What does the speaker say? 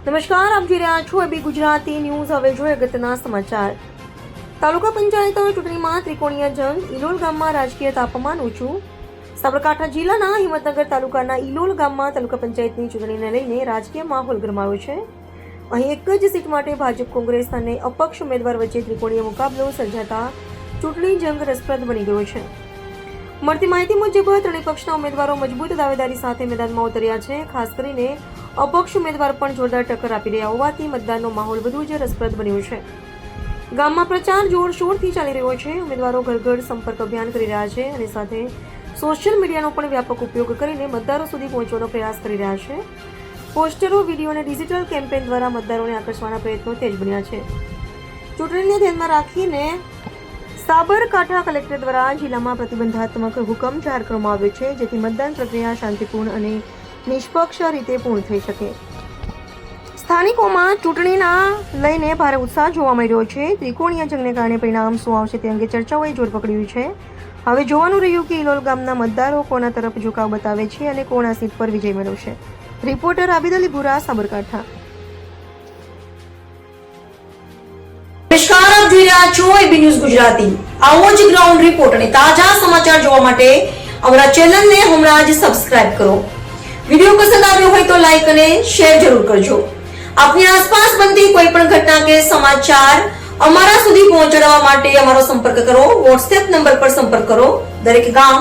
નમસ્કાર, આપ જોઈ રહ્યા છો એબી ગુજરાતી ન્યૂઝ. હવે જોઈએ અગત્યના સમાચાર. તાલુકા પંચાયત ચૂંટણીમાં ત્રિકોણીય જંગ. ઇલોલ ગામમાં રાજકીય તાપમાન ઊંચું. સાબરકાંઠા જિલ્લાના હિંમતનગર તાલુકાના ઇલોલ ગામમાં તાલુકા પંચાયતની ચૂંટણીને લઈને રાજકીય માહોલ ગરમાયો છે. અહીં એક જ સીટ માટે ભાજપ, કોંગ્રેસ અને અપક્ષ ઉમેદવાર વચ્ચે ત્રિકોણીય મુકાબલો સર્જાતા ચૂંટણી જંગ રસપ્રદ બની ગયો છે. મળતી માહિતી મુજબ ત્રણેય પક્ષના ઉમેદવારો મજબૂત દાવેદારી સાથે મેદાનમાં ઉતર્યા છે. ખાસ કરીને અપક્ષ ઉમેદવાર પણ જોરદાર ટક્કર આપી રહ્યા હોવાથી મતદાનનો માહોલ વધુ જ રસપ્રદ બન્યો છે. ગામમાં પ્રચાર જોરશોરથી ચાલી રહ્યો છે. ઉમેદવારો ઘર ઘર સંપર્ક અભિયાન કરી રહ્યા છે અને સાથે સોશિયલ મીડિયાનો પણ વ્યાપક ઉપયોગ કરીને મતદારો સુધી પહોંચવાનો પ્રયાસ કરી રહ્યા છે. પોસ્ટરો, વિડીયો અને ડિજિટલ કેમ્પેન દ્વારા મતદારોને આકર્ષવાના પ્રયત્નો તેજ બન્યા છે. ચૂંટણીને ધ્યાનમાં રાખીને સાબરકાંઠા કલેક્ટર દ્વારા જિલ્લામાં પ્રતિબંધાત્મક હુકમ જાહેર કરવામાં આવ્યો છે, જેથી મતદાન પ્રક્રિયા શાંતિપૂર્ણ અને નિષ્પક્ષ રીતે પૂર્ણ થઈ શકે. સ્થાનિકોમાં ચૂંટણીના લઈને ભારે ઉત્સાહ જોવા મળી રહ્યો છે. ત્રિકોણીય જંગને કારણે પરિણામ શું આવશે તે અંગે ચર્ચાઓએ જોર પકડ્યું છે. હવે જોવાનું રહ્યું કે ઇલોલ ગામના મતદારો કોના તરફ ઝુકાવ બતાવે છે અને કોના સીટ પર વિજય મેળવશે. રિપોર્ટર આબિદ અલી ભુરા, સાબરકાંઠા. નમસ્કાર, આપ જોઈ રહ્યા છો એબી ન્યૂઝ ગુજરાતી. આવો જ ગ્રાઉન્ડ રિપોર્ટ અને તાજા સમાચાર જોવા માટે અમારા ચેનલને હમણાં જ સબસ્ક્રાઇબ કરો. વિડિયો પસંદ આવ્યો હોય તો લાઈક અને શેર જરૂર કરજો. આપની આસપાસ બનતી કોઈ પણ ઘટના કે સમાચાર અમારા સુધી પહોંચાડવા માટે અમારો સંપર્ક કરો. વોટ્સએપ નંબર પર સંપર્ક કરો. દરેક ગામ